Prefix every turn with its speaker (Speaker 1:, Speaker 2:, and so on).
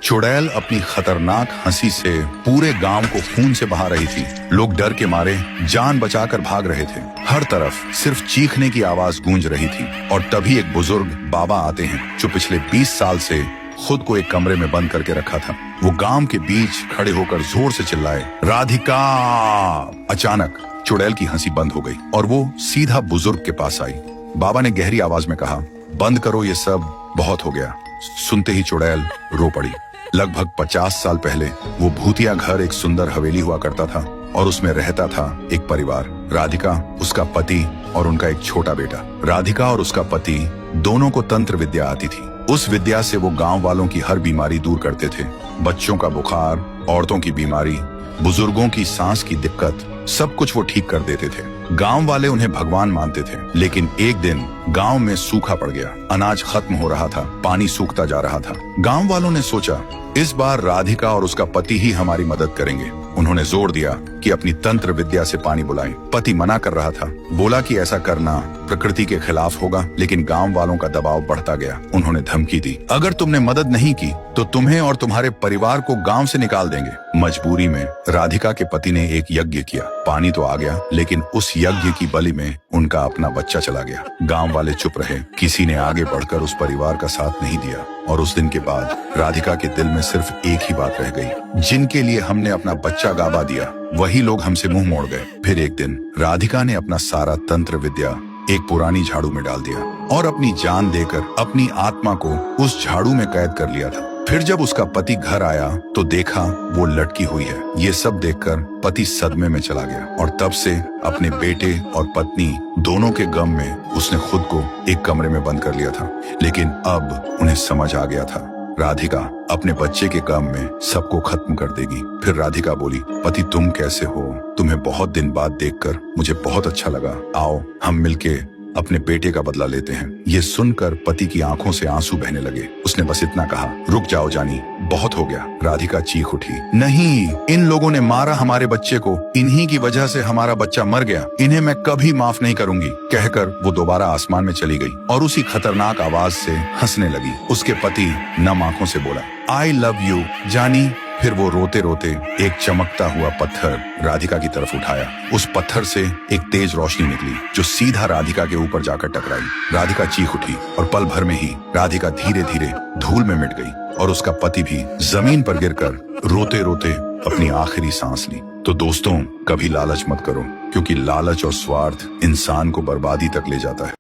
Speaker 1: चुड़ैल अपनी खतरनाक हंसी से पूरे गांव को खून से बहा रही थी। लोग डर के मारे जान बचाकर भाग रहे थे। हर तरफ सिर्फ चीखने की आवाज गूंज रही थी। और तभी एक बुजुर्ग बाबा आते हैं जो पिछले 20 साल से खुद को एक कमरे में बंद करके रखा था। वो गांव के बीच खड़े होकर जोर से चिल्लाए, राधिका। अचानक चुड़ैल की हंसी बंद हो गई और वो सीधा बुजुर्ग के पास आई। बाबा ने गहरी आवाज में कहा, बंद करो, ये सब बहुत हो गया। सुनते ही चुड़ैल रो पड़ी। लगभग 50 साल पहले वो भूतिया घर एक सुंदर हवेली हुआ करता था और उसमें रहता था एक परिवार, राधिका, उसका पति और उनका एक छोटा बेटा। राधिका और उसका पति दोनों को तंत्र विद्या आती थी। उस विद्या से वो गांव वालों की हर बीमारी दूर करते थे। बच्चों का बुखार, औरतों की बीमारी, बुजुर्गों की सांस की दिक्कत, सब कुछ वो ठीक कर देते थे। गांव वाले उन्हें भगवान मानते थे। लेकिन एक दिन गांव में सूखा पड़ गया। अनाज खत्म हो रहा था, पानी सूखता जा रहा था। गांव वालों ने सोचा, इस बार राधिका और उसका पति ही हमारी मदद करेंगे। उन्होंने जोर दिया कि अपनी तंत्र विद्या से पानी बुलाएं। पति मना कर रहा था, बोला कि ऐसा करना प्रकृति के खिलाफ होगा। लेकिन गांव वालों का दबाव बढ़ता गया। उन्होंने धमकी दी, अगर तुमने मदद नहीं की तो तुम्हें और तुम्हारे परिवार को गांव से निकाल देंगे। मजबूरी में राधिका के पति ने एक यज्ञ किया। पानी तो आ गया, लेकिन उस यज्ञ की बलि में उनका अपना बच्चा चला गया। गांव वाले चुप रहे। किसी ने आगे बढ़कर उस परिवार का साथ नहीं दिया। और उस दिन के बाद राधिका के दिल में सिर्फ एक ही बात रह गई, जिनके लिए हमने अपना बच्चा गवा दिया वही लोग हमसे मुंह मोड़ गए। फिर एक दिन राधिका ने अपना सारा तंत्र विद्या एक पुरानी झाड़ू में डाल दिया और अपनी जान देकर अपनी आत्मा को उस झाड़ू में कैद कर लिया था। फिर जब उसका पति घर आया तो देखा वो लटकी हुई है। ये सब देखकर पति सदमे में चला गया और तब से अपने बेटे और पत्नी दोनों के गम में उसने खुद को एक कमरे में बंद कर लिया था। लेकिन अब उन्हें समझ आ गया था, राधिका अपने बच्चे के गम में सबको खत्म कर देगी। फिर राधिका बोली, पति तुम कैसे हो? तुम्हें बहुत दिन बाद देखकर मुझे बहुत अच्छा लगा। आओ हम मिलके अपने बेटे का बदला लेते हैं। ये सुनकर पति की आंखों से आंसू बहने लगे। उसने बस इतना कहा, रुक जाओ जानी, बहुत हो गया। राधिका चीख उठी, नहीं, इन लोगों ने मारा हमारे बच्चे को। इन्हीं की वजह से हमारा बच्चा मर गया। इन्हें मैं कभी माफ नहीं करूंगी। कहकर वो दोबारा आसमान में चली गई और उसी खतरनाक आवाज से हंसने लगी। उसके पति नम आंखों से बोला, आई लव यू जानी। फिर वो रोते रोते एक चमकता हुआ पत्थर राधिका की तरफ उठाया। उस पत्थर से एक तेज रोशनी निकली जो सीधा राधिका के ऊपर जाकर टकराई। राधिका चीख उठी और पल भर में ही राधिका धीरे धीरे धूल में मिट गई और उसका पति भी जमीन पर गिरकर रोते रोते अपनी आखिरी सांस ली। तो दोस्तों, कभी लालच मत करो, क्योंकि लालच और स्वार्थ इंसान को बर्बादी तक ले जाता है।